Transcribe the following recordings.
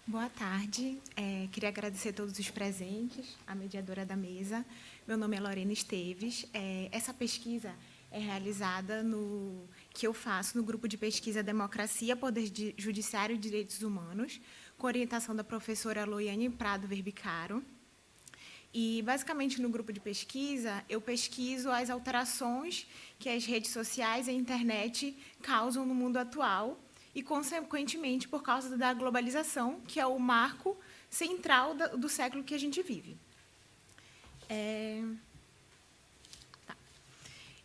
Boa tarde. Queria agradecer a todos os presentes, a mediadora da mesa. Meu nome é Lorena Esteves. Essa pesquisa é realizada que eu faço no grupo de pesquisa Democracia, Poder Judiciário e Direitos Humanos, com orientação da professora Loiane Prado Verbicaro. E, basicamente, no grupo de pesquisa, eu pesquiso as alterações que as redes sociais e a internet causam no mundo atual e, consequentemente, por causa da globalização, que é o marco central do século que a gente vive. Tá.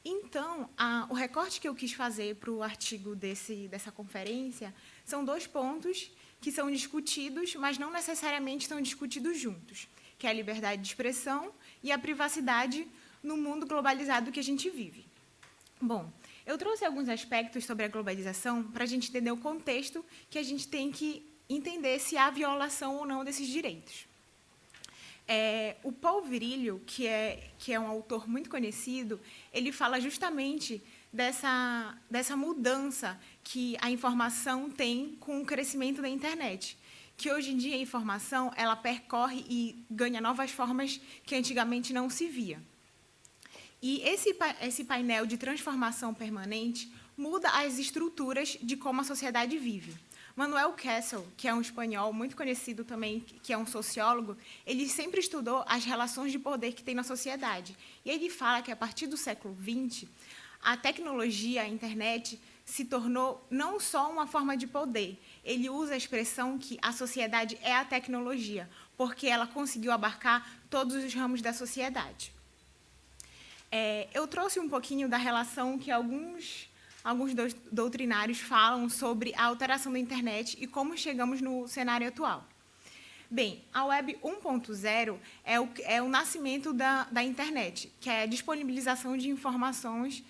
Então, o recorte que eu quis fazer para o artigo dessa conferência são 2 pontos que são discutidos, mas não necessariamente estão discutidos juntos, que é a liberdade de expressão e a privacidade no mundo globalizado que a gente vive. Bom, eu trouxe alguns aspectos sobre a globalização para a gente entender o contexto que a gente tem que entender se há violação ou não desses direitos. O Paul Virilio, que é um autor muito conhecido, ele fala justamente dessa mudança que a informação tem com o crescimento da internet, que hoje em dia a informação ela percorre e ganha novas formas que antigamente não se via. E esse painel de transformação permanente muda as estruturas de como a sociedade vive. Manuel Kessel, que é um espanhol muito conhecido também, que é um sociólogo, ele sempre estudou as relações de poder que tem na sociedade. E ele fala que, a partir do século XX, a tecnologia, a internet, se tornou não só uma forma de poder. Ele usa a expressão que a sociedade é a tecnologia, porque ela conseguiu abarcar todos os ramos da sociedade. Eu trouxe um pouquinho da relação que alguns doutrinários falam sobre a alteração da internet e como chegamos no cenário atual. Bem, a Web 1.0 é o nascimento da internet, que é a disponibilização de informações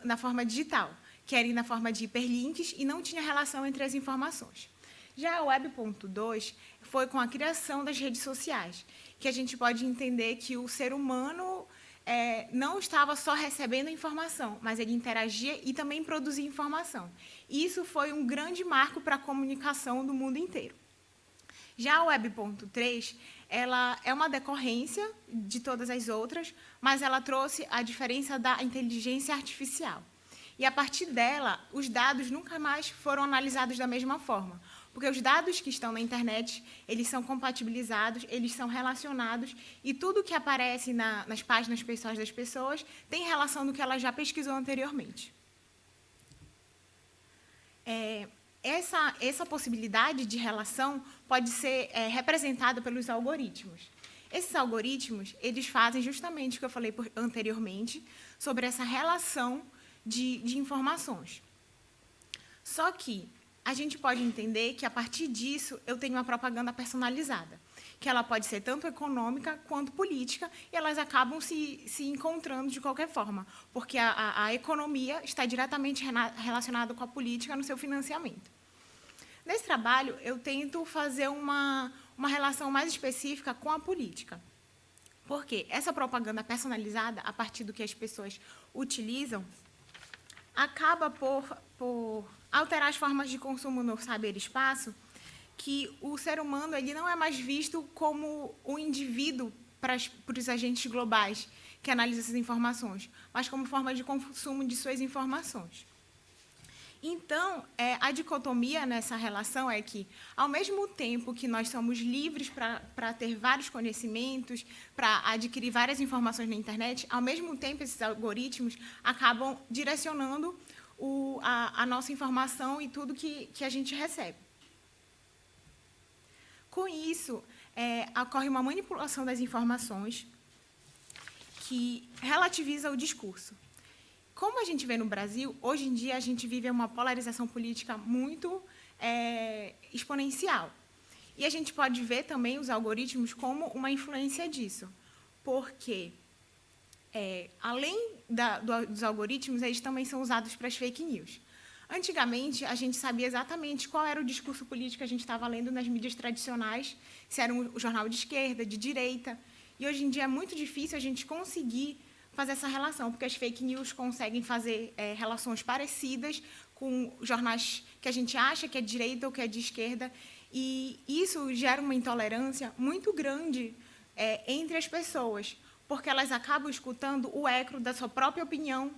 na forma digital, que era na forma de hiperlinks e não tinha relação entre as informações. Já a Web 1.2 foi com a criação das redes sociais, que a gente pode entender que o ser humano não estava só recebendo informação, mas ele interagia e também produzia informação. E isso foi um grande marco para a comunicação do mundo inteiro. Já a Web 1.3, ela é uma decorrência de todas as outras, mas ela trouxe a diferença da inteligência artificial. E, a partir dela, os dados nunca mais foram analisados da mesma forma, porque os dados que estão na internet, eles são compatibilizados, eles são relacionados, e tudo que aparece nas páginas pessoais das pessoas tem relação do que ela já pesquisou anteriormente. Essa possibilidade de relação pode ser representada pelos algoritmos. Esses algoritmos, eles fazem justamente o que eu falei anteriormente, sobre essa relação de informações. Só que a gente pode entender que, a partir disso, eu tenho uma propaganda personalizada, que ela pode ser tanto econômica quanto política, e elas acabam se encontrando de qualquer forma, porque a economia está diretamente relacionada com a política no seu financiamento. Nesse trabalho, eu tento fazer uma relação mais específica com a política, porque essa propaganda personalizada, a partir do que as pessoas utilizam, acaba por alterar as formas de consumo no saber-espaço, que o ser humano ele não é mais visto como um indivíduo para os agentes globais que analisam essas informações, mas como forma de consumo de suas informações. Então, a dicotomia nessa relação é que, ao mesmo tempo que nós somos livres para ter vários conhecimentos, para adquirir várias informações na internet, ao mesmo tempo esses algoritmos acabam direcionando a nossa informação e tudo que a gente recebe. Com isso, ocorre uma manipulação das informações que relativiza o discurso. Como a gente vê no Brasil, hoje em dia a gente vive uma polarização política muito exponencial. E a gente pode ver também os algoritmos como uma influência disso, porque, além dos algoritmos, eles também são usados para as fake news. Antigamente, a gente sabia exatamente qual era o discurso político que a gente estava lendo nas mídias tradicionais, se era um jornal de esquerda, de direita, e hoje em dia é muito difícil a gente conseguir fazer essa relação, porque as fake news conseguem fazer relações parecidas com jornais que a gente acha que é de direita ou que é de esquerda, E isso gera uma intolerância muito grande entre as pessoas, porque elas acabam escutando o eco da sua própria opinião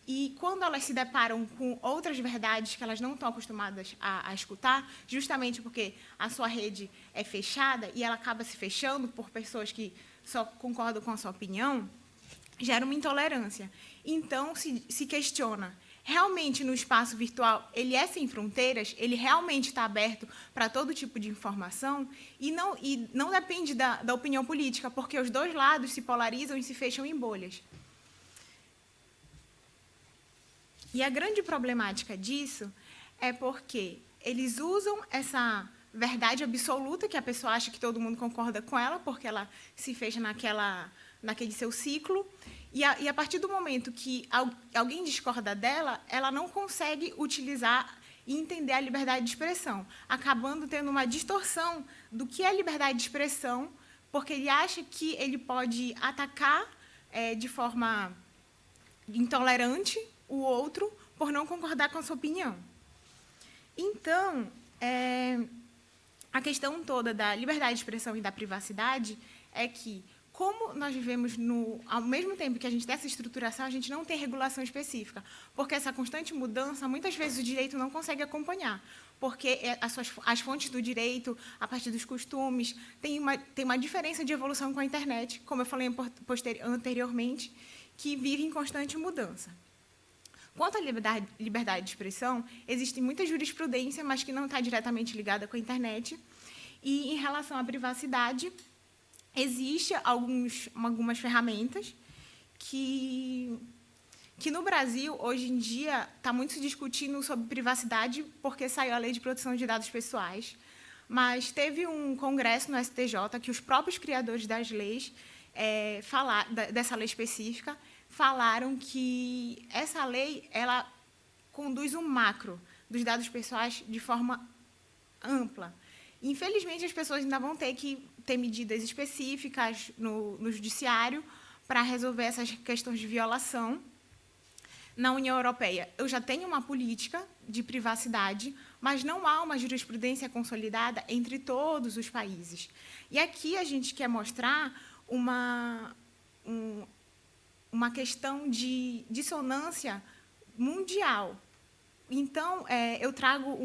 e, quando elas se deparam com outras verdades que elas não estão acostumadas a escutar, justamente porque a sua rede é fechada e ela acaba se fechando por pessoas que só concordam com a sua opinião, gera uma intolerância. Então, se questiona, realmente no espaço virtual ele é sem fronteiras, ele realmente está aberto para todo tipo de informação e não depende da opinião política, porque os dois lados se polarizam e se fecham em bolhas. E a grande problemática disso é porque eles usam essa verdade absoluta, que a pessoa acha que todo mundo concorda com ela, porque ela se fecha naquele seu ciclo, e a partir do momento que alguém discorda dela, ela não consegue utilizar e entender a liberdade de expressão, acabando tendo uma distorção do que é liberdade de expressão, porque ele acha que ele pode atacar de forma intolerante o outro por não concordar com a sua opinião. Então, a questão toda da liberdade de expressão e da privacidade é que, como nós vivemos ao mesmo tempo que a gente tem essa estruturação, a gente não tem regulação específica, porque essa constante mudança, muitas vezes o direito não consegue acompanhar, porque as fontes do direito, a partir dos costumes, tem uma diferença de evolução com a internet, como eu falei anteriormente, que vive em constante mudança. Quanto à liberdade de expressão, existe muita jurisprudência, mas que não está diretamente ligada com a internet. E, em relação à privacidade, existem algumas ferramentas que no Brasil, hoje em dia, está muito se discutindo sobre privacidade, porque saiu a Lei de Proteção de Dados Pessoais. Mas teve um congresso no STJ que os próprios criadores das leis, dessa lei específica, falaram que essa lei ela conduz um macro dos dados pessoais de forma ampla. Infelizmente, as pessoas ainda vão ter que ter medidas específicas no judiciário para resolver essas questões de violação. Na União Europeia, eu já tenho uma política de privacidade, mas não há uma jurisprudência consolidada entre todos os países. E aqui a gente quer mostrar uma questão de dissonância mundial. Então, eu trago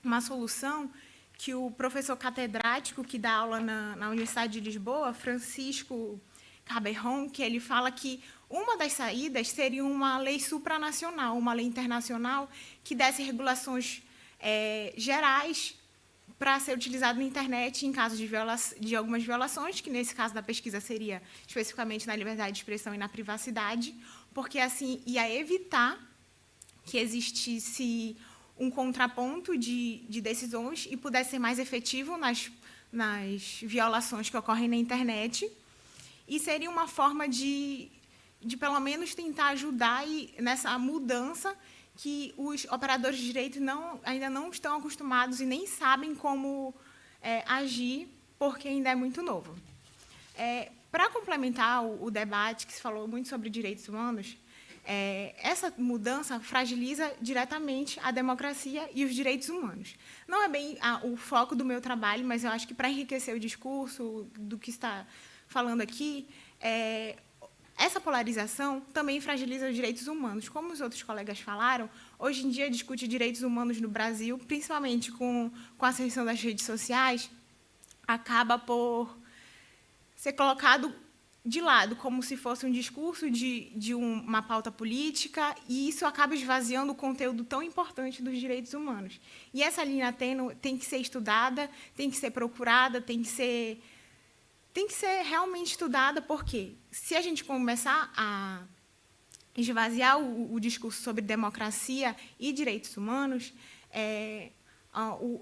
uma solução que o professor catedrático que dá aula na Universidade de Lisboa, Francisco Caberron, que ele fala que uma das saídas seria uma lei supranacional, uma lei internacional que desse regulações gerais para ser utilizado na internet em caso de algumas violações, que nesse caso da pesquisa seria especificamente na liberdade de expressão e na privacidade, porque assim ia evitar que existisse um contraponto de decisões e pudesse ser mais efetivo nas violações que ocorrem na internet, e seria uma forma de pelo menos tentar ajudar nessa mudança que os operadores de direito ainda não estão acostumados e nem sabem como agir, porque ainda é muito novo. Para complementar o debate, que se falou muito sobre direitos humanos, essa mudança fragiliza diretamente a democracia e os direitos humanos. Não é bem o foco do meu trabalho, mas eu acho que, para enriquecer o discurso do que está falando aqui, essa polarização também fragiliza os direitos humanos. Como os outros colegas falaram, hoje em dia discute direitos humanos no Brasil, principalmente com a ascensão das redes sociais, acaba por ser colocado de lado, como se fosse um discurso de uma pauta política, e isso acaba esvaziando o conteúdo tão importante dos direitos humanos. E essa linha tênue tem que ser estudada, tem que ser procurada, tem que ser realmente estudada, porque se a gente começar a esvaziar o discurso sobre democracia e direitos humanos,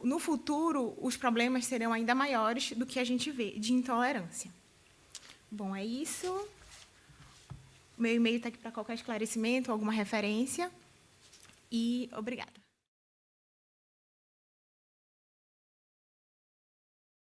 no futuro os problemas serão ainda maiores do que a gente vê de intolerância. Bom, é isso. Meu e-mail está aqui para qualquer esclarecimento, alguma referência. E obrigada.